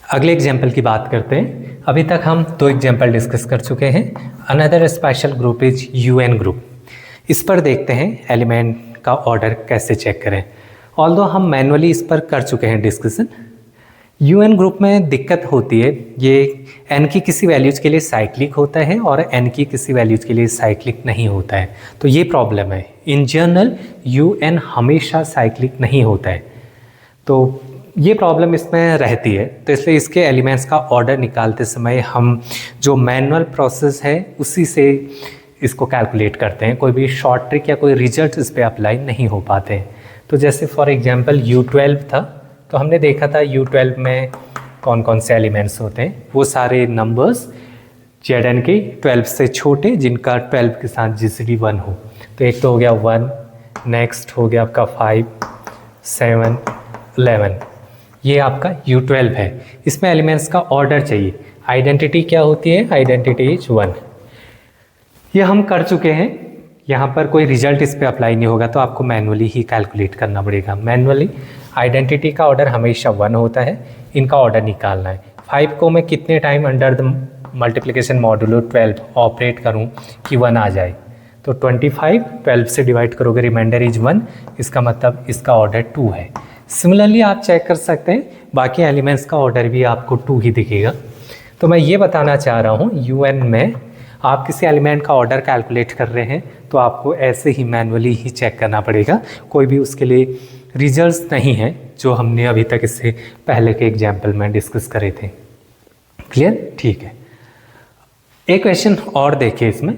अगले एग्जाम्पल की बात करते हैं। अभी तक हम दो एग्जाम्पल डिस्कस कर चुके हैं। Another special group is UN group. इस पर देखते हैं एलिमेंट का ऑर्डर कैसे चेक करें। ऑल्दो हम मैनुअली इस पर कर चुके हैं डिस्कशन। यूएन ग्रुप में दिक्कत होती है, ये एन की किसी वैल्यूज़ के लिए साइक्लिक होता है और एन की किसी वैल्यूज़ के लिए साइक्लिक नहीं होता है, तो ये प्रॉब्लम है। इन जनरल यूएन हमेशा साइक्लिक नहीं होता है, तो ये प्रॉब्लम इसमें रहती है। तो इसलिए इसके एलिमेंट्स का ऑर्डर निकालते समय हम जो मैनुअल प्रोसेस है उसी से इसको कैलकुलेट करते हैं। कोई भी शॉर्ट ट्रिक या कोई रिजल्ट इस पर अप्लाई नहीं हो पाते हैं। तो जैसे फॉर एग्जांपल U12 था, तो हमने देखा था U12 में कौन कौन से एलिमेंट्स होते हैं। वो सारे नंबर्स Zn के 12 से छोटे जिनका 12 के साथ GCD 1 हो। तो एक तो हो गया 1, नेक्स्ट हो गया आपका 5, 7, 11। ये आपका U12 है। इसमें एलिमेंट्स का ऑर्डर चाहिए। आइडेंटिटी क्या होती है? Identity is 1। ये हम कर चुके हैं। यहाँ पर कोई रिजल्ट इस पर अप्लाई नहीं होगा, तो आपको मैनुअली ही कैलकुलेट करना पड़ेगा। मैनुअली आइडेंटिटी का ऑर्डर हमेशा 1 होता है। इनका ऑर्डर निकालना है। 5 को मैं कितने time under the multiplication modulo 12 operate करूँ कि 1 आ जाए? तो 25 12 से डिवाइड करोगे, रिमाइंडर इज 1। इसका मतलब इसका ऑर्डर 2 है। सिमिलरली आप चेक कर सकते हैं, बाकी एलिमेंट्स का ऑर्डर भी आपको 2 ही दिखेगा। तो मैं ये बताना चाह रहा हूँ, यूएन में आप किसी एलिमेंट का ऑर्डर कैलकुलेट कर रहे हैं तो आपको ऐसे ही मैनुअली ही चेक करना पड़ेगा। कोई भी उसके लिए रिजल्ट्स नहीं है जो हमने अभी तक इससे पहले के एग्जाम्पल में डिस्कस करे थे। क्लियर? ठीक है। एक क्वेश्चन और देखिए। इसमें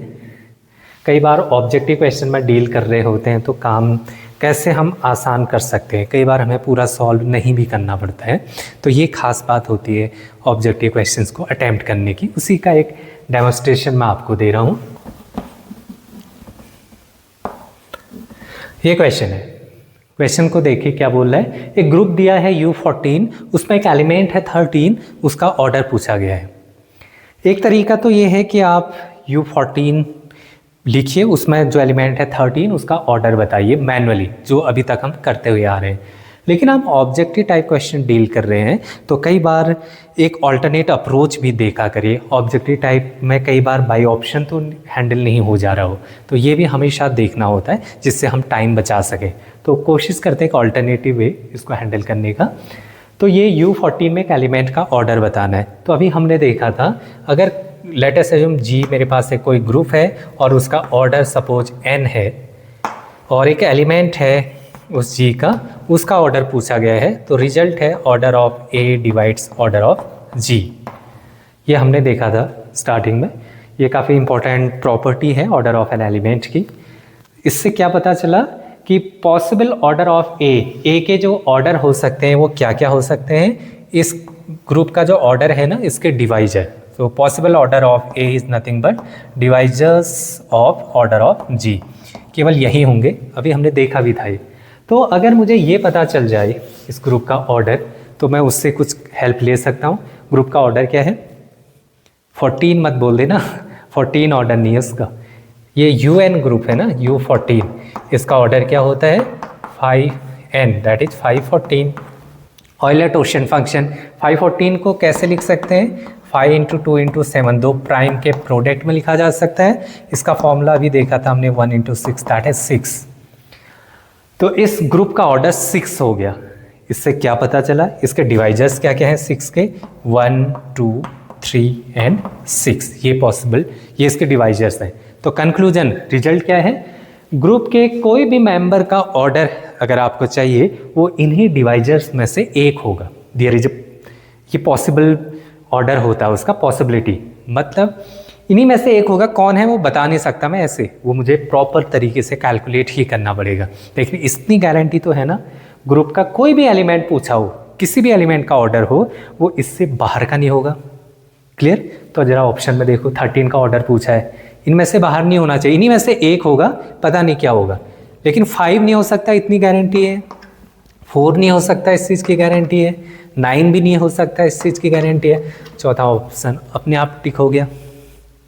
कई बार ऑब्जेक्टिव क्वेश्चन में डील कर रहे होते हैं तो काम कैसे हम आसान कर सकते हैं। कई बार हमें पूरा सॉल्व नहीं भी करना पड़ता है, तो ये खास बात होती है ऑब्जेक्टिव क्वेश्चंस को अटेम्प्ट करने की। उसी का एक डेमोन्स्ट्रेशन मैं आपको दे रहा हूँ। ये क्वेश्चन है। क्वेश्चन को देखिए क्या बोल रहा है। एक ग्रुप दिया है U14, उसमें एक एलिमेंट है 13, उसका ऑर्डर पूछा गया है। एक तरीका तो ये है कि आप U14 लिखिए, उसमें जो एलिमेंट है 13 उसका ऑर्डर बताइए मैनुअली, जो अभी तक हम करते हुए आ रहे हैं। लेकिन हम ऑब्जेक्टिव टाइप क्वेश्चन डील कर रहे हैं तो कई बार एक ऑल्टरनेट अप्रोच भी देखा करिए। ऑब्जेक्टिव टाइप में कई बार बाई ऑप्शन तो हैंडल नहीं हो जा रहा हो, तो ये भी हमेशा देखना होता है जिससे हम टाइम बचा सकें। तो कोशिश करते हैं एक ऑल्टरनेटिव वे इसको हैंडल करने का। तो ये U14 में एक एलिमेंट का ऑर्डर बताना है। तो अभी हमने देखा था, अगर लेट अस अज्यूम G मेरे पास एक कोई ग्रुप है और उसका ऑर्डर सपोज N है और एक एलिमेंट है उस G का, उसका ऑर्डर पूछा गया है, तो रिजल्ट है order of A divides order of G। ये हमने देखा था स्टार्टिंग में। ये काफ़ी इंपॉर्टेंट प्रॉपर्टी है ऑर्डर ऑफ एन एलिमेंट की। इससे क्या पता चला कि पॉसिबल ऑर्डर ऑफ ए के जो ऑर्डर हो सकते हैं वो क्या क्या हो सकते हैं। इस ग्रुप का जो ऑर्डर है ना, इसके डिवाइजर। तो possible order of A is nothing but divisors of order of G। केवल यही होंगे, अभी हमने देखा भी था ये। तो अगर मुझे ये पता चल जाए इस ग्रुप का ऑर्डर, तो मैं उससे कुछ हेल्प ले सकता हूँ। ग्रुप का ऑर्डर क्या है? 14 मत बोल देना, 14 ऑर्डर नहीं है उसका। ये UN ग्रुप है ना, U14, इसका ऑर्डर क्या होता है? 5n, that is 514। Euler-torsion function 514 को कैसे लिख सकते हैं? 5 × 2 × 7, दो प्राइम के प्रोडक्ट में लिखा जा सकता है। इसका फॉर्मूला अभी देखा था हमने, 1 × 6, दैट इज 6। तो इस ग्रुप का ऑर्डर 6 हो गया। इससे क्या पता चला? इसके डिवाइजर्स क्या क्या हैं 6 के? 1, 2, 3 एंड 6। ये पॉसिबल, ये इसके डिवाइजर्स हैं। तो कंक्लूजन, रिजल्ट क्या है? ग्रुप के कोई भी मेंबर का ऑर्डर अगर आपको चाहिए वो इन्हीं डिवाइजर्स में से एक होगा। देयर इज ये पॉसिबल ऑर्डर होता है उसका, पॉसिबिलिटी मतलब इन्हीं में से एक होगा। कौन है वो बता नहीं सकता मैं ऐसे, वो मुझे प्रॉपर तरीके से कैलकुलेट ही करना पड़ेगा। लेकिन इतनी गारंटी तो है ना, ग्रुप का कोई भी एलिमेंट पूछा हो, किसी भी एलिमेंट का ऑर्डर हो, वो इससे बाहर का नहीं होगा। क्लियर? तो जरा ऑप्शन में देखो, 13 का ऑर्डर पूछा है, इनमें से बाहर नहीं होना चाहिए, इन्हीं में से एक होगा, पता नहीं क्या होगा। लेकिन 5 नहीं हो सकता, इतनी गारंटी है। 4 नहीं हो सकता, इस चीज़ की गारंटी है। 9 भी नहीं हो सकता, इस चीज़ की गारंटी है। चौथा ऑप्शन अपने आप टिक हो गया।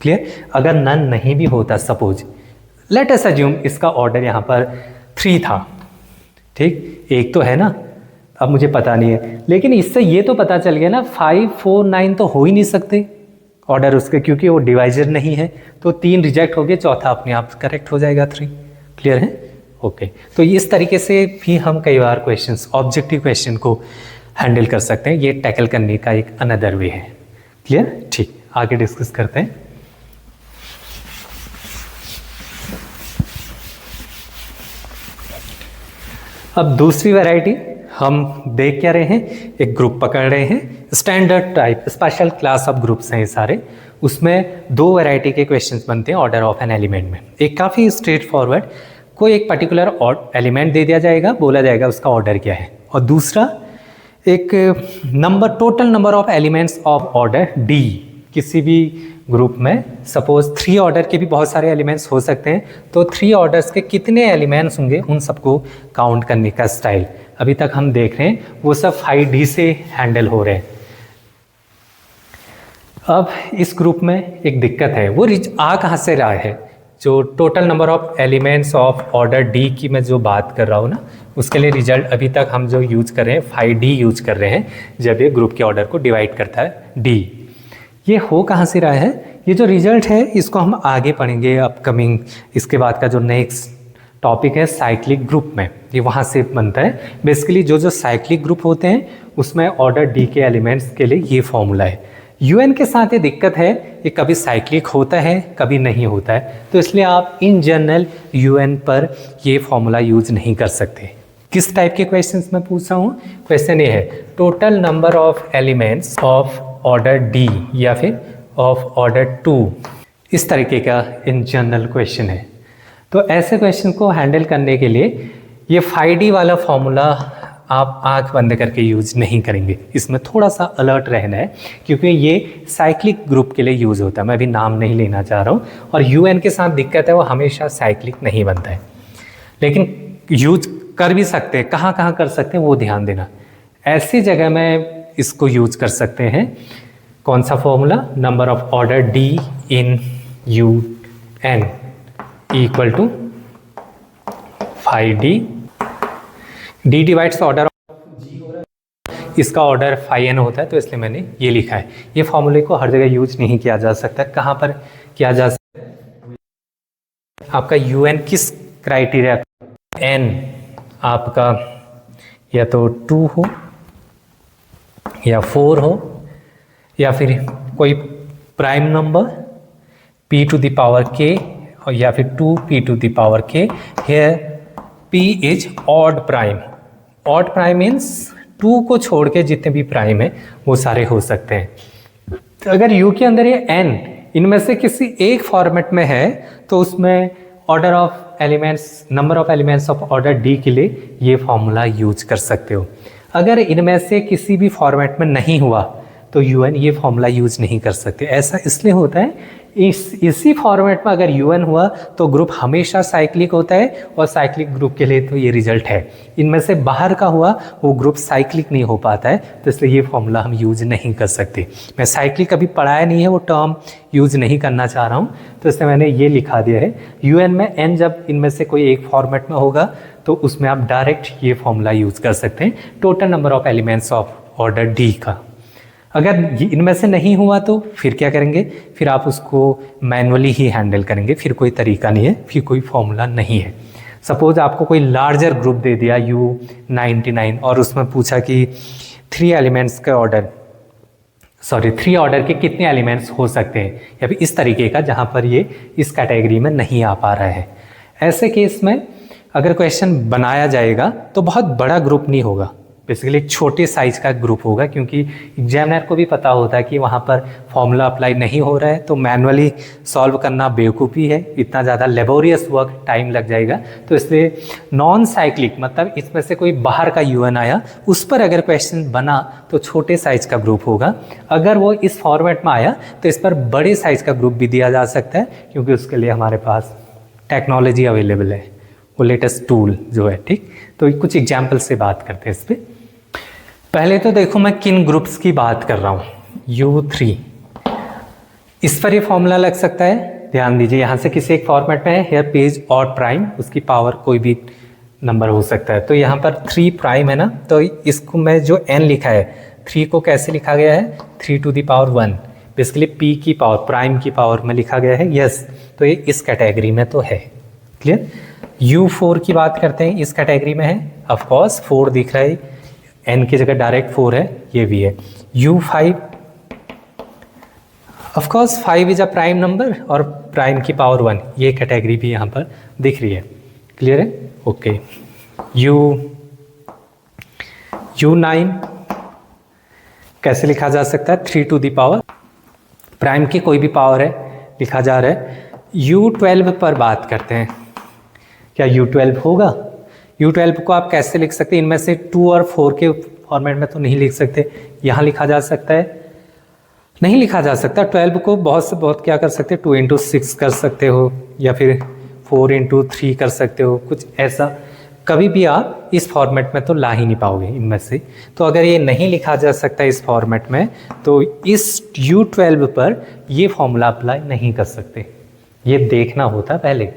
क्लियर? अगर नन नहीं भी होता, सपोज लेट अस अज्यूम इसका ऑर्डर यहाँ पर 3 था, ठीक, एक तो है ना। अब मुझे पता नहीं है, लेकिन इससे ये तो पता चल गया ना 5 4 9 तो हो ही नहीं सकते ऑर्डर उसके, क्योंकि वो डिवाइजर नहीं है। तो 3 रिजेक्ट हो गए, चौथा अपने आप करेक्ट हो जाएगा 3। क्लियर है? ओके। तो इस तरीके से भी हम कई बार क्वेश्चंस, ऑब्जेक्टिव क्वेश्चन को हैंडल कर सकते हैं। ये टैकल करने का एक अनदर वे है। क्लियर? ठीक, आगे डिस्कस करते हैं। अब दूसरी वैरायटी हम देख क्या रहे हैं, एक ग्रुप पकड़ रहे हैं, standard type special class of groups हैं ये सारे। उसमें 2 वैरायटी के क्वेश्चंस बनते हैं ऑर्डर ऑफ एन एलिमेंट में। एक काफ़ी स्ट्रेट फॉरवर्ड, कोई एक पर्टिकुलर एलिमेंट दे दिया जाएगा, बोला जाएगा उसका ऑर्डर क्या है। और दूसरा एक number, total number of elements of order D किसी भी ग्रुप में, सपोज 3 ऑर्डर के भी बहुत सारे एलिमेंट्स हो सकते हैं, तो 3 ऑर्डर्स के कितने एलिमेंट्स होंगे उन सबको काउंट करने का स्टाइल अभी तक हम देख रहे हैं, वो सब 5D से हैंडल हो रहे हैं। अब इस ग्रुप में एक दिक्कत है, वो आ कहाँ से रहा है, जो total number of elements of order D की मैं जो बात कर रहा हूँ ना, उसके लिए रिजल्ट अभी तक हम जो यूज कर रहे हैं 5D यूज कर रहे हैं जब ये ग्रुप के ऑर्डर को डिवाइड करता है डी। ये हो कहाँ से रहा है, ये जो रिजल्ट है इसको हम आगे पढ़ेंगे अपकमिंग, इसके बाद का जो नेक्स्ट टॉपिक है साइक्लिक ग्रुप में, ये वहाँ से बनता है। बेसिकली जो साइक्लिक ग्रुप होते हैं उसमें ऑर्डर डी के एलिमेंट्स के लिए ये फॉर्मूला है। यूएन के साथ ये दिक्कत है, ये कभी साइक्लिक होता है कभी नहीं होता है, तो इसलिए आप इन जनरल यूएन पर ये फॉर्मूला यूज नहीं कर सकते। किस टाइप के क्वेश्चंस में पूछ रहा हूँ, क्वेश्चन ये है total number of elements of order D या फिर ऑफ ऑर्डर 2, इस तरीके का इन जनरल क्वेश्चन है। तो ऐसे क्वेश्चन को हैंडल करने के लिए ये 5D वाला फॉर्मूला आप आंख बंद करके यूज नहीं करेंगे, इसमें थोड़ा सा अलर्ट रहना है, क्योंकि ये साइक्लिक ग्रुप के लिए यूज होता है। मैं अभी नाम नहीं लेना चाह रहा हूँ, और यूएन के साथ दिक्कत है, वो हमेशा साइक्लिक नहीं बनता है, लेकिन यूज कर भी सकते हैं। कहाँ कहाँ कर सकते हैं वो ध्यान देना। ऐसी जगह में इसको यूज कर सकते हैं, कौन सा formula, number of order D in U N equal to 5D, D divides order G हो रहा है, इसका ऑर्डर 5n होता है, तो इसलिए मैंने ये लिखा है। ये फॉर्मूले को हर जगह यूज नहीं किया जा सकता। कहाँ पर किया जा सकता है, आपका UN किस क्राइटेरिया, n आपका या तो 2 हो या 4 हो, या फिर कोई prime number p to the power k, और या फिर 2p to the power k। Here p is odd prime. Odd prime means 2 को छोड़ के जितने भी प्राइम है वो सारे हो सकते हैं। तो अगर u के अंदर ये n इनमें से किसी एक फॉर्मेट में है, तो उसमें order of elements, number of elements of order d के लिए ये फॉर्मूला यूज कर सकते हो। अगर इनमें से किसी भी फॉर्मेट में नहीं हुआ तो UN ये फॉर्मूला यूज नहीं कर सकते। ऐसा इसलिए होता है, इसी फॉर्मेट में अगर UN हुआ तो ग्रुप हमेशा साइक्लिक होता है, और साइक्लिक ग्रुप के लिए तो ये रिजल्ट है। इनमें से बाहर का हुआ वो ग्रुप साइक्लिक नहीं हो पाता है, तो इसलिए ये फॉर्मूला हम यूज नहीं कर सकते। मैं साइक्लिक कभी पढ़ाया नहीं है, वो टर्म यूज नहीं करना चाह रहा हूँ, तो इसलिए मैंने ये लिखा दिया है। UN में n जब इनमें से कोई एक फॉर्मेट में होगा तो उसमें आप डायरेक्ट ये फॉर्मूला यूज कर सकते हैं, total number of elements of order D का। अगर इनमें से नहीं हुआ तो फिर क्या करेंगे, फिर आप उसको मैनुअली ही हैंडल करेंगे, फिर कोई तरीका नहीं है, फिर कोई फॉर्मूला नहीं है। सपोज आपको कोई लार्जर ग्रुप दे दिया U99, और उसमें पूछा कि 3 एलिमेंट्स के ऑर्डर, 3 ऑर्डर के कितने एलिमेंट्स हो सकते हैं, या फिर इस तरीके का, जहाँ पर ये इस कैटेगरी में नहीं आ पा रहा है। ऐसे केस में अगर क्वेश्चन बनाया जाएगा तो बहुत बड़ा ग्रुप नहीं होगा, बेसिकली एक छोटे साइज का ग्रुप होगा, क्योंकि एग्जामिनर को भी पता होता है कि वहाँ पर फॉर्मूला अप्लाई नहीं हो रहा है, तो मैनुअली सॉल्व करना बेवकूफ़ी है, इतना ज़्यादा लेबोरियस वर्क, टाइम लग जाएगा। तो इसलिए नॉन साइक्लिक, मतलब इसमें से कोई बाहर का UN आया, उस पर अगर क्वेश्चन बना तो छोटे साइज का ग्रुप होगा। अगर वो इस फॉर्मेट में आया तो इस पर बड़े साइज का ग्रुप भी दिया जा सकता है, क्योंकि उसके लिए हमारे पास टेक्नोलॉजी अवेलेबल है, वो लेटेस्ट टूल जो है। ठीक, तो कुछ एग्जाम्पल से बात करते हैं इस पर। पहले तो देखो मैं किन ग्रुप्स की बात कर रहा हूँ, U3, इस पर ये फॉर्मूला लग सकता है। ध्यान दीजिए, यहाँ से किसी एक फॉर्मेट में है, हेयर पेज और प्राइम, उसकी पावर कोई भी नंबर हो सकता है। तो यहाँ पर 3 प्राइम है ना, तो इसको मैं जो n लिखा है 3 को कैसे लिखा गया है 3 to the power 1, basically p की पावर प्राइम की पावर में लिखा गया है। यस, तो ये इस कैटेगरी में तो है। क्लियर। U4 की बात करते हैं, इस कैटेगरी में है। ऑफ कोर्स 4 दिख रहा है, n की जगह डायरेक्ट 4 है, ये भी है। U5 of course 5 is a prime number और प्राइम की पावर 1, ये कैटेगरी भी यहाँ पर दिख रही है। क्लियर है, ओके। U9 कैसे लिखा जा सकता है 3 टू द पावर प्राइम की कोई भी पावर है लिखा जा रहा है। U12 पर बात करते हैं, क्या U12 होगा? U12 को आप कैसे लिख सकते हैं? इनमें से 2 और 4 के फॉर्मेट में तो नहीं लिख सकते, यहाँ लिखा जा सकता है, नहीं लिखा जा सकता। 12 को बहुत से बहुत क्या कर सकते हैं, 2 इंटू 6 कर सकते हो या फिर 4 इंटू 3 कर सकते हो, कुछ ऐसा। कभी भी आप इस फॉर्मेट में तो ला ही नहीं पाओगे इनमें से। तो अगर ये नहीं लिखा जा सकता इस फॉर्मेट में, तो इस U12 पर ये फॉर्मूला अप्लाई नहीं कर सकते, ये देखना होता पहले,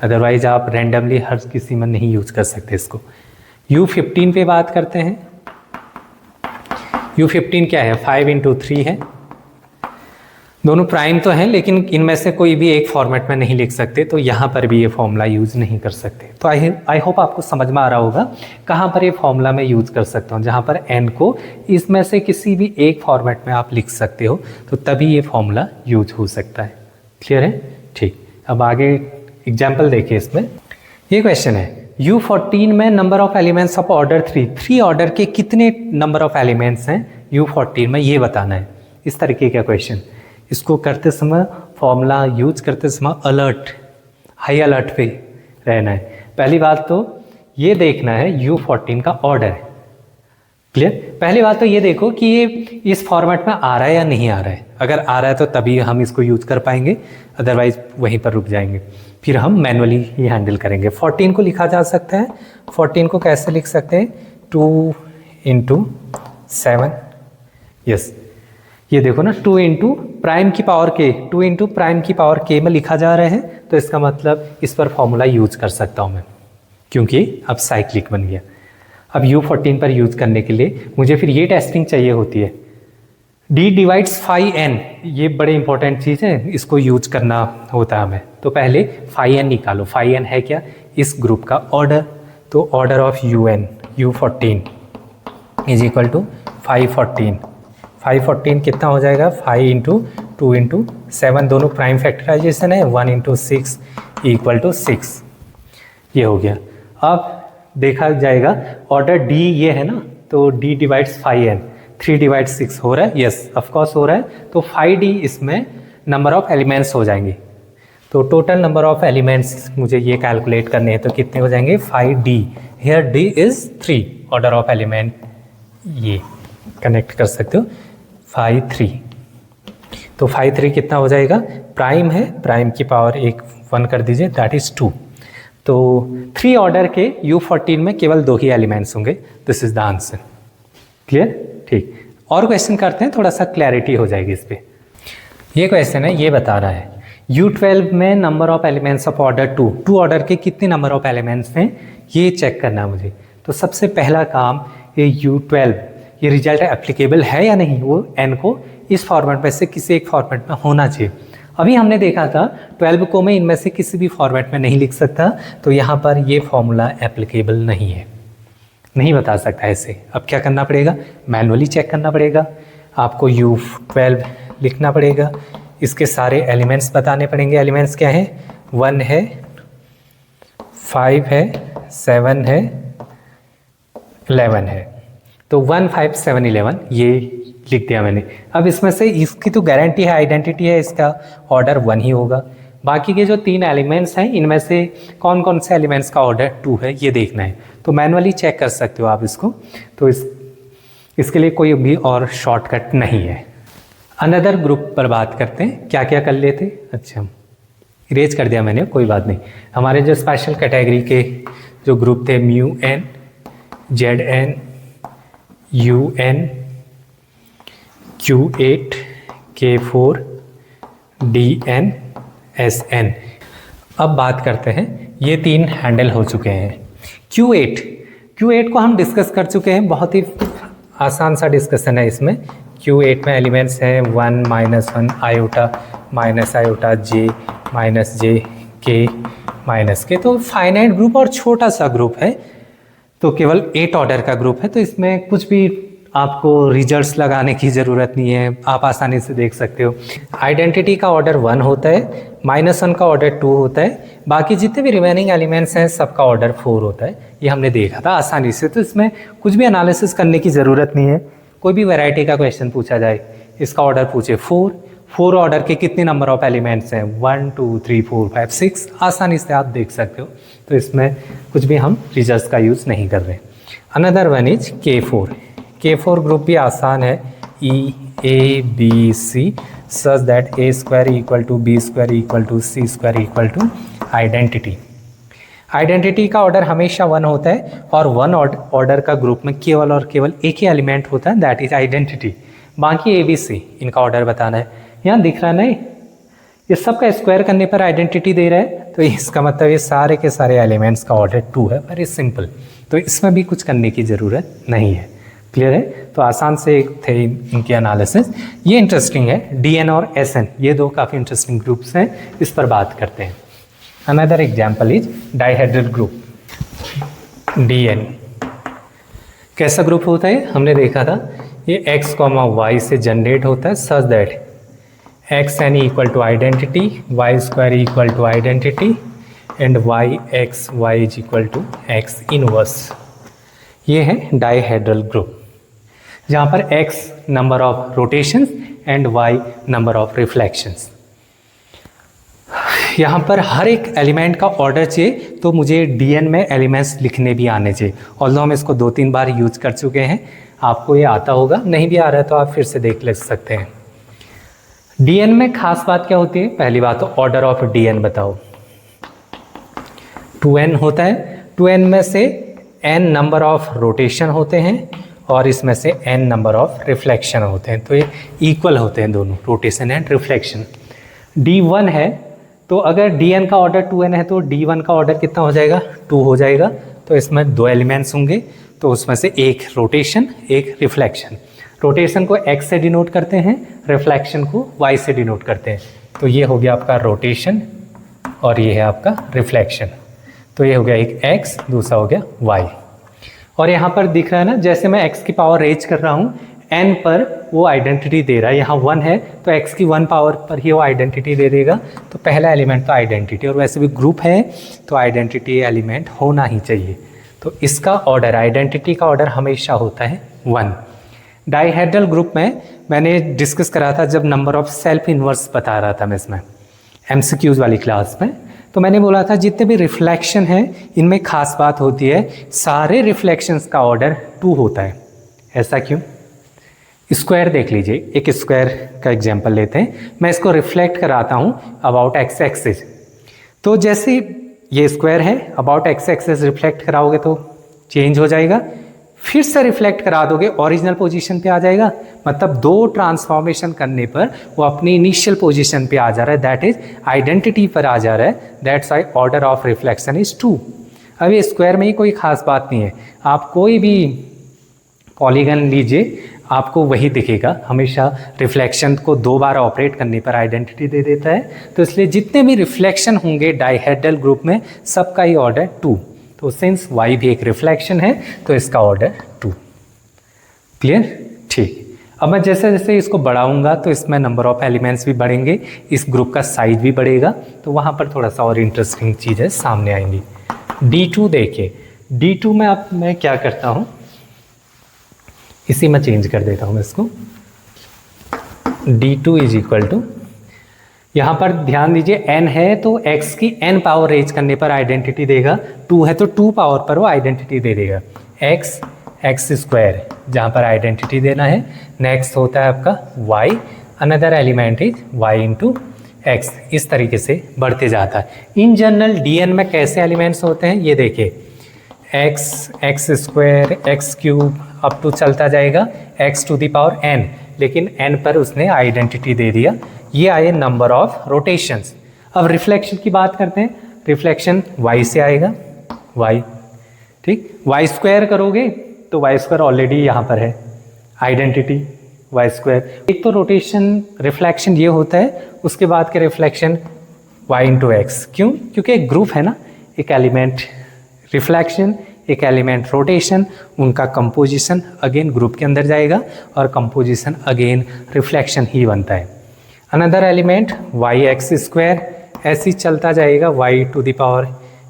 अदरवाइज आप रैंडमली हर किसी में नहीं यूज कर सकते इसको। U15 पे बात करते हैं। U15 क्या है, 5 इंटू 3 है, दोनों प्राइम तो हैं लेकिन इनमें से कोई भी एक फॉर्मेट में नहीं लिख सकते, तो यहाँ पर भी ये फॉर्मूला यूज़ नहीं कर सकते। तो आई होप आपको समझ में आ रहा होगा कहाँ पर ये फॉर्मूला मैं यूज़ कर सकता हूँ, जहाँ पर n को इसमें से किसी भी एक फॉर्मेट में आप लिख सकते हो, तो तभी ये फॉर्मूला यूज हो सकता है। क्लियर है, ठीक। अब आगे एग्जाम्पल देखिए इसमें। ये क्वेश्चन है U14 में number of elements of order 3 order के कितने नंबर ऑफ एलिमेंट्स हैं U14 में, ये बताना है। इस तरीके का क्वेश्चन, इसको करते समय फॉर्मूला यूज करते समय अलर्ट, हाई अलर्ट पे रहना है। पहली बात तो ये देखना है U14 का ऑर्डर। क्लियर। पहली बात तो ये देखो कि ये इस फॉर्मेट में आ रहा है या नहीं आ रहा है। अगर आ रहा है तो तभी हम इसको यूज कर पाएंगे, अदरवाइज वहीं पर रुक जाएंगे, फिर हम मैनुअली ही हैंडल करेंगे। 14 को लिखा जा सकता है, 14 को कैसे लिख सकते हैं, 2 इंटू 7। यस, ये देखो ना, 2 इंटू प्राइम की पावर k, 2 इंटू प्राइम की पावर k में लिखा जा रहा है, तो इसका मतलब इस पर फॉर्मूला यूज कर सकता हूँ मैं, क्योंकि अब साइक्लिक बन गया। अब U14 पर यूज करने के लिए मुझे फिर ये टेस्टिंग चाहिए होती है, d डिवाइड्स फाई n, ये बड़े इंपॉर्टेंट चीज़ है, इसको यूज करना होता है हमें। तो पहले फाई n निकालो, फाई n है क्या, इस ग्रुप का ऑर्डर, तो order of U14 is equal to 514। 514 कितना हो जाएगा, 5 इंटू 2 इंटू 7, दोनों प्राइम फैक्टराइजेशन है, 1 इंटू 6 इक्वल टू 6, ये हो गया। अब देखा जाएगा ऑर्डर D ये है ना, तो D डिवाइड्स 5n, 3 डिवाइड्स 6 हो रहा है, यस ऑफकोर्स हो रहा है, तो 5D इसमें नंबर ऑफ एलिमेंट्स हो जाएंगे। तो टोटल नंबर ऑफ एलिमेंट्स मुझे ये कैलकुलेट करने हैं, तो कितने हो जाएंगे 5D, here D is 3 order of element, ये कनेक्ट कर सकते हो 5 3। तो 5 3 कितना हो जाएगा, प्राइम है, प्राइम की पावर 1 कर दीजिए, दैट इज 2। तो 3 ऑर्डर के U14 में केवल 2 ही एलिमेंट्स होंगे, this is the answer. Clear, ठीक। और क्वेश्चन करते हैं, थोड़ा सा क्लैरिटी हो जाएगी इस पे। ये क्वेश्चन है, ये बता रहा है U12 में number of elements of order 2 order के कितने नंबर ऑफ एलिमेंट्स हैं, ये चेक करना है मुझे। तो सबसे पहला काम, ये U12 ये रिजल्ट एप्लीकेबल है या नहीं, वो n को इस फॉर्मेट में से किसी एक फॉर्मेट में होना चाहिए। अभी हमने देखा था 12 को मैं इनमें से किसी भी फॉर्मेट में नहीं लिख सकता, तो यहाँ पर ये फॉर्मूला एप्लीकेबल नहीं है, नहीं बता सकता ऐसे। अब क्या करना पड़ेगा, मैनुअली चेक करना पड़ेगा, आपको U12 लिखना पड़ेगा, इसके सारे एलिमेंट्स बताने पड़ेंगे। एलिमेंट्स क्या हैं, 1 है, 5 है, 7 है, 11 है। तो 1 5 7 11 ये लिख दिया मैंने। अब इसमें से इसकी तो गारंटी है, आइडेंटिटी है, इसका ऑर्डर 1 ही होगा। बाकी के जो 3 एलिमेंट्स हैं, इनमें से कौन कौन से एलिमेंट्स का ऑर्डर 2 है, ये देखना है। तो मैनुअली चेक कर सकते हो आप इसको, तो इसके लिए कोई भी और शॉर्टकट नहीं है। अनदर ग्रुप पर बात करते हैं, क्या क्या कर लेते, अच्छा इरेज कर दिया मैंने, कोई बात नहीं। हमारे जो स्पेशल कैटेगरी के जो ग्रुप थे, μn, zn, un, q8, k4, dn, sn। अब बात करते हैं, ये 3 हैंडल हो चुके हैं। Q8 को हम डिस्कस कर चुके हैं, बहुत ही आसान सा डिस्कशन है इसमें। Q8 में एलिमेंट्स हैं 1 -1 iota -j -j k -k, तो फाइनाइट ग्रुप और छोटा सा ग्रुप है, तो केवल 8 ऑर्डर का ग्रुप है, तो इसमें कुछ भी आपको रिजल्ट्स लगाने की ज़रूरत नहीं है, आप आसानी से देख सकते हो। आइडेंटिटी का ऑर्डर 1 होता है, -1 का ऑर्डर 2 होता है, बाकी जितने भी रिमेनिंग एलिमेंट्स हैं सबका ऑर्डर 4 होता है। ये हमने देखा था आसानी से, तो इसमें कुछ भी एनालिसिस करने की ज़रूरत नहीं है। कोई भी वैरायटी का क्वेश्चन पूछा जाए, इसका ऑर्डर पूछे 4 ऑर्डर के कितने नंबर ऑफ एलिमेंट्स हैं, 1 2 3 4 5 6, आसानी से आप देख सकते हो। तो इसमें कुछ भी हम रिजल्ट्स का यूज़ नहीं कर रहे। Another one is K4 group भी आसान है, EABC such that A² = B² = C² = identity का ऑर्डर हमेशा 1 होता है, और 1 ऑर्डर का ग्रुप में केवल और केवल एक ही एलिमेंट होता है, दैट इज आइडेंटिटी। बाकी ABC इनका ऑर्डर बताना है। यहाँ दिख रहा नहीं, ये सब का स्क्वायर करने पर आइडेंटिटी दे रहा है, तो इसका मतलब ये सारे के सारे एलिमेंट्स का ऑर्डर 2 है, वेरी सिंपल। तो इसमें भी कुछ करने की ज़रूरत नहीं है। क्लियर है? तो आसान से थे इनके एनालिसिस। ये इंटरेस्टिंग है, DN और SN, ये दो काफ़ी इंटरेस्टिंग ग्रुप्स हैं, इस पर बात करते हैं। Another example is dihedral group DN। कैसा ग्रुप होता है हमने देखा था, ये x, y से जनरेट होता है such that xn = identity, y² = identity and y = x inverse. ये है डाइहेड्रल ग्रुप, जहाँ पर x number of rotations and y number of reflections. यहाँ पर हर एक एलिमेंट का ऑर्डर चाहिए, तो मुझे DN में एलिमेंट्स लिखने भी आने चाहिए। ऑल्दो हम इसको 2-3 बार यूज कर चुके हैं, आपको ये आता होगा, नहीं भी आ रहा है तो आप फिर से देख ले सकते हैं। DN में खास बात क्या होती है? पहली बात तो ऑर्डर ऑफ DN बताओ। 2n होता है, 2n में से n नंबर ऑफ रोटेशन होते हैं और इसमें से n नंबर ऑफ रिफ्लेक्शन होते हैं, तो ये इक्वल होते हैं दोनों, रोटेशन एंड रिफ्लेक्शन। D1 है, तो अगर DN का ऑर्डर 2n है तो D1 का ऑर्डर कितना हो जाएगा? 2 हो जाएगा। तो इसमें 2 एलिमेंट्स होंगे, तो उसमें से एक रोटेशन एक रिफ्लेक्शन। रोटेशन को x से डिनोट करते हैं, रिफ्लेक्शन को y से डिनोट करते हैं। तो ये हो गया आपका रोटेशन और ये है आपका रिफ्लेक्शन। तो ये हो गया एक x, दूसरा हो गया y। और यहाँ पर दिख रहा है ना, जैसे मैं x की पावर रेज कर रहा हूँ, n पर वो आइडेंटिटी दे रहा है। यहाँ 1 है तो x की 1 पावर पर ही वो आइडेंटिटी दे देगा। तो पहला एलिमेंट तो आइडेंटिटी, और वैसे भी ग्रुप है तो आइडेंटिटी एलिमेंट होना ही चाहिए। तो इसका ऑर्डर, आइडेंटिटी का ऑर्डर हमेशा होता है 1। डाइहेड्रल ग्रुप में मैंने डिस्कस करा था जब नंबर ऑफ सेल्फ इन्वर्स बता रहा था मैं इसमें MCQs वाली क्लास में, तो मैंने बोला था जितने भी रिफ्लेक्शन है इनमें खास बात होती है, सारे रिफ्लेक्शंस का ऑर्डर 2 होता है। ऐसा क्यों? स्क्वायर देख लीजिए, एक स्क्वायर का एग्जांपल लेते हैं। मैं इसको रिफ्लेक्ट कराता हूँ अबाउट x एक्सिस। तो जैसे ये स्क्वायर है, अबाउट x एक्सिस रिफ्लेक्ट कराओगे तो चेंज हो जाएगा, फिर से रिफ्लेक्ट करा दोगे ओरिजिनल पोजीशन पे आ जाएगा। मतलब 2 ट्रांसफॉर्मेशन करने पर वो अपनी इनिशियल पोजीशन पे आ जा रहा है, दैट इज आइडेंटिटी पर आ जा रहा है। That's why order of reflection is 2। अब ये स्क्वायर में ही कोई खास बात नहीं है, आप कोई भी पॉलीगन लीजिए आपको वही दिखेगा, हमेशा रिफ्लेक्शन को 2 बार ऑपरेट करने पर आइडेंटिटी दे देता है। तो इसलिए जितने भी रिफ्लेक्शन होंगे डाइहेड्रल ग्रुप में सबका ही ऑर्डर 2। तो सिंस y भी एक रिफ्लेक्शन है तो इसका ऑर्डर 2। क्लियर? ठीक। अब मैं जैसे जैसे इसको बढ़ाऊंगा तो इसमें नंबर ऑफ एलिमेंट्स भी बढ़ेंगे, इस ग्रुप का साइज भी बढ़ेगा, तो वहाँ पर थोड़ा सा और इंटरेस्टिंग चीज़ें सामने आएंगी। D2 देखिए, D2 में अब मैं क्या करता हूँ, इसी में चेंज कर देता हूँ इसको। D2 = यहाँ पर ध्यान दीजिए n है तो x की n पावर रेज करने पर आइडेंटिटी देगा, 2 है तो 2 पावर पर वो आइडेंटिटी दे देगा। x² जहाँ पर आइडेंटिटी देना है। नेक्स्ट होता है आपका y, another element is y × x। इस तरीके से बढ़ते जाता है। इन जनरल DN में कैसे एलिमेंट्स होते हैं ये देखिए, x² x³ अप टू चलता जाएगा x⁴ n, लेकिन n पर उसने आइडेंटिटी दे दिया। ये आए नंबर ऑफ रोटेशंस। अब रिफ्लेक्शन की बात करते हैं, रिफ्लेक्शन y से आएगा, y ठीक। वाई स्क्वायर करोगे तो वाई स्क्वायर ऑलरेडी यहाँ पर है, आइडेंटिटी वाई स्क्वायर। एक तो रोटेशन रिफ्लेक्शन ये होता है, उसके बाद के रिफ्लेक्शन वाई इंटू एक्स। क्यों? क्योंकि एक ग्रुप है ना, एक एलिमेंट रिफ्लेक्शन, एक एलिमेंट रोटेशन, उनका कंपोजिशन अगेन ग्रुप के अंदर जाएगा और कंपोजिशन अगेन रिफ्लेक्शन ही बनता है। Another element Y X square, ऐसे ही चलता जाएगा Y to the power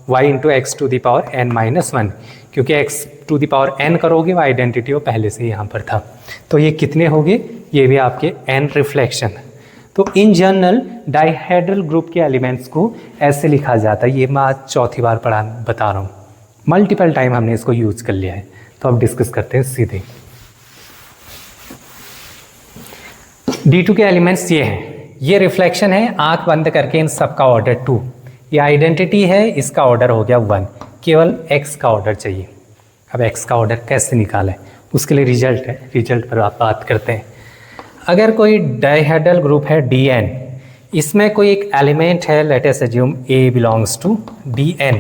Y into X to the power N minus one, क्योंकि X to the power N करोगे वो आइडेंटिटी वो पहले से यहाँ पर था। तो ये कितने हो गए? ये भी आपके एन रिफ्लेक्शन। तो इन जनरल डाइहेड्रल ग्रुप के एलिमेंट्स को ऐसे लिखा जाता है। ये मैं आज चौथी बार बता रहा हूँ, मल्टीपल टाइम हमने इसको यूज कर लिया है। तो अब डिस्कस करते हैं सीधे। D2 के एलिमेंट्स ये हैं, ये रिफ्लेक्शन है, आंख बंद करके इन सब का ऑर्डर 2, ये आइडेंटिटी है, इसका ऑर्डर हो गया 1, केवल x का ऑर्डर चाहिए। अब x का ऑर्डर कैसे निकालें, उसके लिए रिजल्ट है, रिजल्ट पर आप बात करते हैं। अगर कोई डाइहेड्रल ग्रुप है Dn, इसमें कोई एक एलिमेंट है, let us assume A belongs to Dn,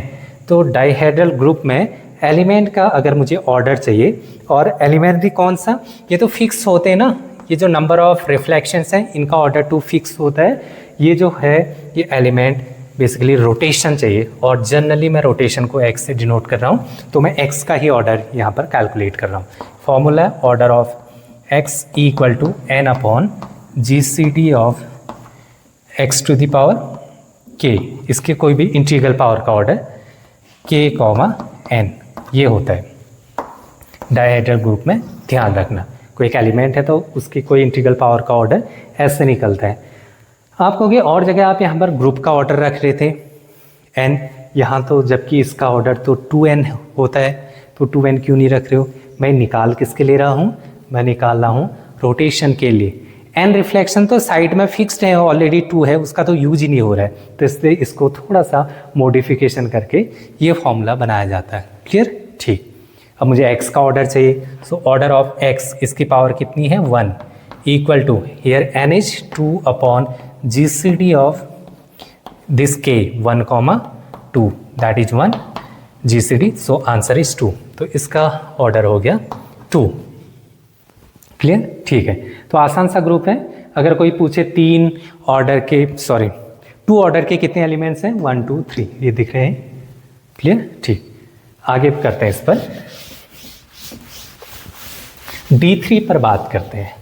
तो डाइहेड्रल ग्रुप में एलिमेंट का अगर मुझे ऑर्डर चाहिए, और एलिमेंट भी कौन सा, ये तो फिक्स होते हैं ना, ये जो नंबर ऑफ रिफ्लेक्शंस हैं इनका ऑर्डर 2 फिक्स होता है। ये जो है ये एलिमेंट बेसिकली रोटेशन चाहिए, और जनरली मैं रोटेशन को x से डिनोट कर रहा हूँ, तो मैं x का ही ऑर्डर यहाँ पर कैलकुलेट कर रहा हूँ। फॉर्मूला है order of x equal to n upon GCD of x to the power k, इसके कोई भी इंटीग्रल पावर का ऑर्डर k कॉमा n, ये होता है डाइहेड्रल ग्रुप में। ध्यान रखना, कोई एक एलिमेंट है तो उसकी कोई इंटीग्रल पावर का ऑर्डर ऐसे निकलता है। आप कहोगे और जगह आप यहाँ पर ग्रुप का ऑर्डर रख रहे थे n, यहाँ तो जबकि इसका ऑर्डर तो 2n होता है, तो 2n क्यों नहीं रख रहे हो? मैं निकाल किसके ले रहा हूँ? मैं निकाल रहा हूँ रोटेशन के लिए। n रिफ्लेक्शन तो साइड में फिक्स्ड है, ऑलरेडी 2 है, उसका तो यूज ही नहीं हो रहा है, तो इसलिए इसको थोड़ा सा मॉडिफिकेशन करके ये फॉर्मूला बनाया जाता है। क्लियर? ठीक। अब मुझे x का ऑर्डर चाहिए, सो ऑर्डर ऑफ x, इसकी पावर कितनी है? 1 equal to here n is 2 upon GCD of this k 1 comma 2, that is 1 GCD, so answer is 2। तो इसका ऑर्डर हो गया 2। क्लियर? ठीक है। तो आसान सा ग्रुप है। अगर कोई पूछे 2 ऑर्डर के कितने एलिमेंट्स हैं? 1 2 3, ये दिख रहे हैं। क्लियर? ठीक। आगे करते हैं, इस पर D3 पर बात करते हैं।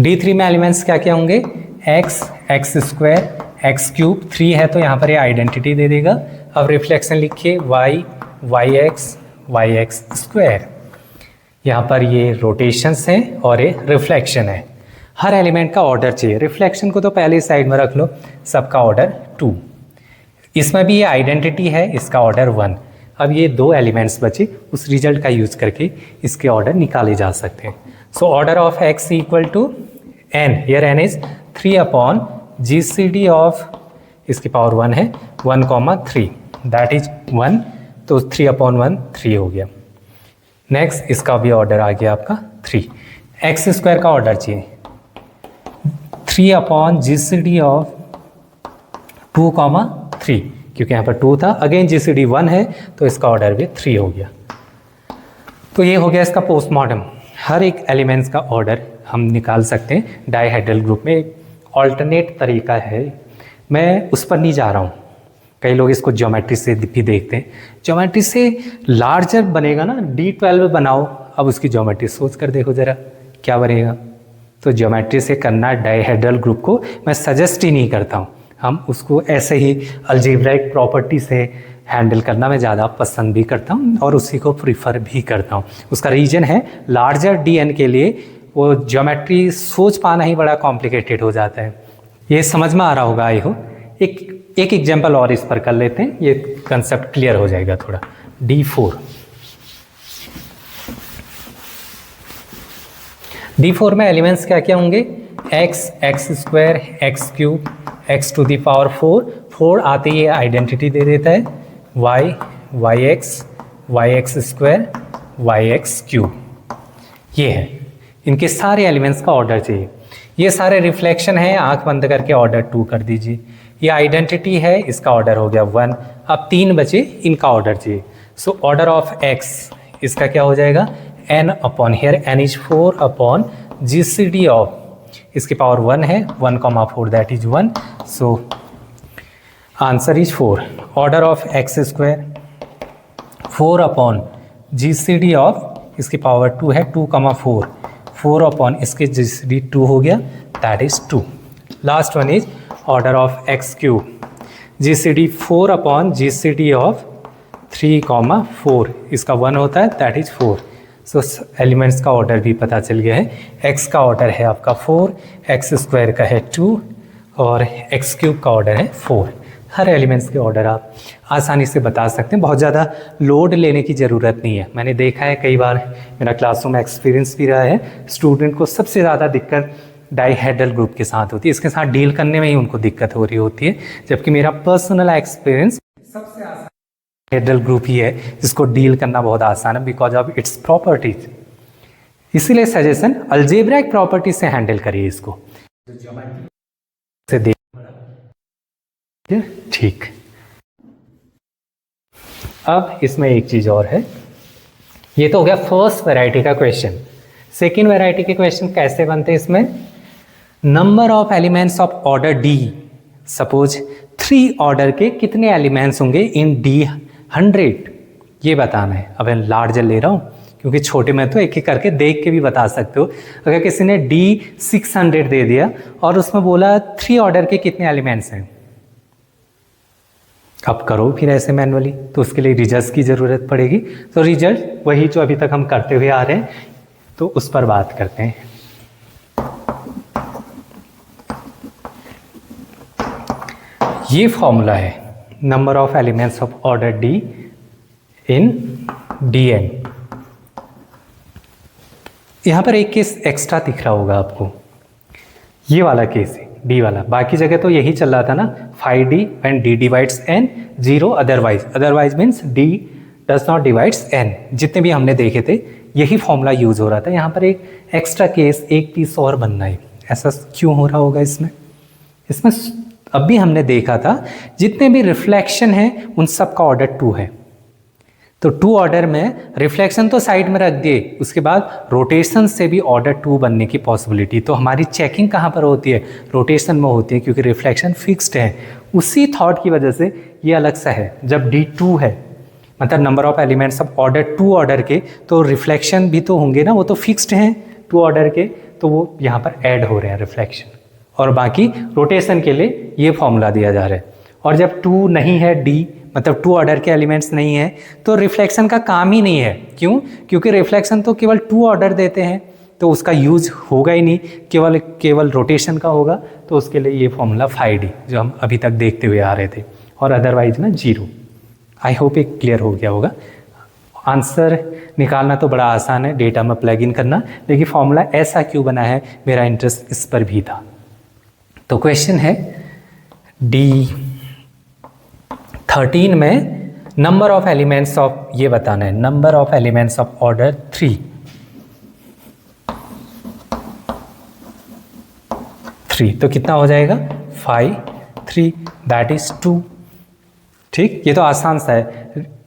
D3 में एलिमेंट्स क्या क्या होंगे? x, x square, x cube, 3 है तो यहाँ पर ये आइडेंटिटी दे देगा। अब रिफ्लेक्शन लिखिए y, yx स्क्वायर, यहाँ पर ये रोटेशंस हैं और ये रिफ्लेक्शन है। हर एलिमेंट का ऑर्डर चाहिए। रिफ्लेक्शन को तो पहले साइड में रख लो, सबका ऑर्डर 2, इसमें भी ये आइडेंटिटी है, इसका ऑर्डर 1। अब ये 2 एलिमेंट्स बचे, उस रिजल्ट का यूज करके इसके ऑर्डर निकाले जा सकते हैं। So order of x equal to n, here n is 3 upon GCD of, इसकी पावर 1 है, 1 कॉमा 3, दैट इज 1, तो 3 अपॉन 1 3 हो गया। नेक्स्ट इसका भी ऑर्डर आ गया आपका 3। x स्क्वायर का ऑर्डर चाहिए, 3 अपॉन GCD ऑफ 2 कॉमा 3, क्योंकि यहाँ पर 2 था, अगेन GCD 1 है तो इसका ऑर्डर भी 3 हो गया। तो ये हो गया इसका पोस्टमार्टम। हर एक एलिमेंट्स का ऑर्डर हम निकाल सकते हैं डाइहेड्रल ग्रुप में। एक ऑल्टरनेट तरीका है, मैं उस पर नहीं जा रहा हूँ। कई लोग इसको ज्योमेट्री से भी देखते हैं, ज्योमेट्री से लार्जर बनेगा ना, D12 बनाओ, अब उसकी ज्योमेट्री सोच कर देखो ज़रा क्या बनेगा। तो ज्योमेट्री से करना डाइहेड्रल ग्रुप को मैं सजेस्ट ही नहीं करता हूँ, हम उसको ऐसे ही अलजेब्राइक प्रॉपर्टी से हैंडल करना मैं ज़्यादा पसंद भी करता हूँ और उसी को प्रीफर भी करता हूँ। उसका रीज़न है लार्जर DN के लिए वो ज्योमेट्री सोच पाना ही बड़ा कॉम्प्लिकेटेड हो जाता है। ये समझ में आ रहा होगा, आई हो। एक एग्जांपल और इस पर कर लेते हैं, ये कंसेप्ट क्लियर हो जाएगा थोड़ा। D4 में एलिमेंट्स क्या क्या होंगे? x square, x cube, x to the power 4 आते ही आइडेंटिटी दे देता है, y, yx square, yx cube, ये है। इनके सारे एलिमेंट्स का ऑर्डर चाहिए। ये सारे रिफ्लेक्शन है, आंख बंद करके ऑर्डर 2 कर दीजिए। ये आइडेंटिटी है, इसका ऑर्डर हो गया 1। अब 3 बचे, इनका ऑर्डर चाहिए। सो ऑर्डर ऑफ x इसका क्या हो जाएगा, n upon here n is 4 upon GCD of इसकी पावर 1 है, 1,4 that is 1। So answer is 4। Order of x square 4 upon GCD of इसकी पावर 2 है, 2,4 4 अपॉन इसके GCD 2 हो गया, that is 2। Last one is order of x cube GCD 4 upon GCD of 3,4 इसका 1 होता है, दैट इज 4। सो एलिमेंट्स का order भी पता चल गया है। x का ऑर्डर है आपका 4, x स्क्वायर का है 2 और x क्यूब का ऑर्डर है 4। हर एलिमेंट्स के ऑर्डर आप आसानी से बता सकते हैं, बहुत ज़्यादा लोड लेने की ज़रूरत नहीं है। मैंने देखा है कई बार, मेरा क्लासरूम में एक्सपीरियंस भी रहा है, स्टूडेंट को सबसे ज़्यादा दिक्कत डाईहेड्रल ग्रुप के साथ होती है, इसके साथ डील करने में ही उनको दिक्कत हो रही होती है। जबकि मेरा पर्सनल एक्सपीरियंस सबसे आसान हेड्रल ग्रुप ही है जिसको डील करना बहुत आसान है, बिकॉज ऑफ इट्स प्रॉपर्टीज। इसीलिए सजेशन अलजेब्रिक प्रॉपर्टीज से हैंडल करिए इसको। ठीक, अब इसमें एक चीज और है, ये तो हो गया फर्स्ट वैरायटी का क्वेश्चन। सेकेंड वैरायटी के क्वेश्चन कैसे बनते हैं इसमें, number of elements of order D, suppose 3 order के कितने एलिमेंट्स होंगे इन डी 100, ये बताना है। अब मैं लार्जर ले रहा हूँ क्योंकि छोटे में तो एक एक करके देख के भी बता सकते हो। अगर किसी ने डी 600 दे दिया और उसमें बोला 3 ऑर्डर के कितने एलिमेंट्स हैं, अब करो फिर ऐसे मैनुअली, तो उसके लिए रिजल्ट्स की ज़रूरत पड़ेगी। तो रिजल्ट वही जो अभी तक हम करते हुए आ रहे हैं, तो उस पर बात करते हैं। ये फॉर्मूला है number of elements of order D in Dn। यहां पर एक केस एक्स्ट्रा दिख रहा होगा आपको, ये वाला केस है डी वाला, बाकी जगह तो यही चल रहा था ना, 5D when D divides n 0 otherwise, otherwise means D does not divides n। जितने भी हमने देखे थे यही फॉर्मूला यूज हो रहा था। यहाँ पर एक एक्स्ट्रा केस, एक पीस और बनना है। ऐसा क्यों हो रहा होगा इसमें, इसमें अभी हमने देखा था जितने भी रिफ्लेक्शन हैं उन सब का ऑर्डर 2 है। तो 2 ऑर्डर में रिफ्लेक्शन तो साइड में रख दिए, उसके बाद रोटेशन से भी ऑर्डर 2 बनने की पॉसिबिलिटी। तो हमारी चेकिंग कहाँ पर होती है, रोटेशन में होती है, क्योंकि रिफ्लेक्शन फिक्स्ड है। उसी थॉट की वजह से ये अलग सा है। जब D2 है, मतलब number of elements of order 2 order के, तो रिफ्लेक्शन भी तो होंगे ना, वो तो फिक्स्ड हैं 2 ऑर्डर के, तो वो यहाँ पर ऐड हो रहे हैं रिफ्लेक्शन। और बाकी रोटेशन के लिए ये फॉर्मूला दिया जा रहा है। और जब 2 नहीं है, डी मतलब 2 ऑर्डर के एलिमेंट्स नहीं है, तो रिफ्लेक्शन का काम ही नहीं है। क्यों, क्योंकि रिफ्लेक्शन तो केवल 2 ऑर्डर देते हैं, तो उसका यूज होगा ही नहीं, केवल रोटेशन का होगा। तो उसके लिए ये फॉर्मूला 5D जो हम अभी तक देखते हुए आ रहे थे, और अदरवाइज ना 0। आई होप ये क्लियर हो गया होगा। आंसर निकालना तो बड़ा आसान है, डेटा में प्लग इन करना, लेकिन फॉर्मूला ऐसा क्यों बना है, मेरा इंटरेस्ट इस पर भी था। तो क्वेश्चन है D13 में नंबर ऑफ एलिमेंट्स ऑफ, ये बताना है number of elements of order 3 तो कितना हो जाएगा 5 3 दैट इज 2। ठीक, ये तो आसान सा है।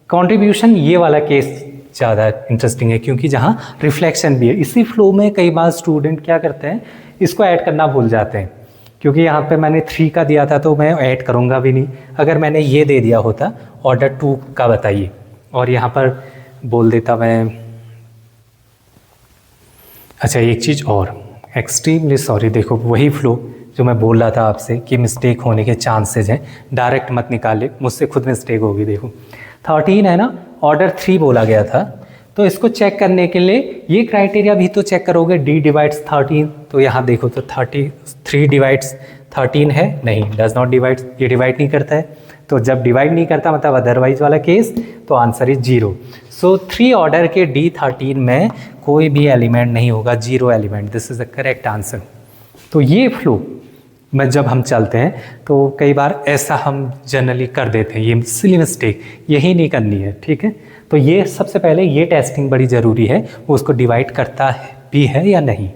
कंट्रीब्यूशन ये वाला केस ज़्यादा इंटरेस्टिंग है, क्योंकि जहाँ रिफ्लेक्शन भी है। इसी फ्लो में कई बार स्टूडेंट क्या करते हैं, इसको ऐड करना भूल जाते हैं। क्योंकि यहाँ पे मैंने 3 का दिया था तो मैं ऐड करूँगा भी नहीं। अगर मैंने ये दे दिया होता ऑर्डर 2 का बताइए, और यहाँ पर बोल देता मैं, अच्छा एक चीज़ और, एक्सट्रीमली सॉरी, देखो वही फ्लो जो मैं बोल रहा था आपसे कि मिस्टेक होने के चांसेस हैं, डायरेक्ट मत निकाले, मुझसे खुद मिस्टेक होगी। देखो 13 है ना, ऑर्डर 3 बोला गया था, तो इसको चेक करने के लिए ये क्राइटेरिया भी तो चेक करोगे, D डिवाइड्स 13। तो यहाँ देखो तो 3 डिवाइड्स 13 है, नहीं, डज नॉट डिवाइड, ये डिवाइड नहीं करता है। तो जब डिवाइड नहीं करता मतलब अदरवाइज वाला केस, तो आंसर इज 0। सो 3 ऑर्डर के D13 में कोई भी एलिमेंट नहीं होगा, 0 element. This is the correct answer. तो ये फ्लो में जब हम चलते हैं तो कई बार ऐसा हम जनरली कर देते हैं, ये सिली मिस्टेक यही नहीं करनी है। ठीक है, तो ये सबसे पहले ये टेस्टिंग बड़ी ज़रूरी है, वो उसको डिवाइड करता है भी है या नहीं।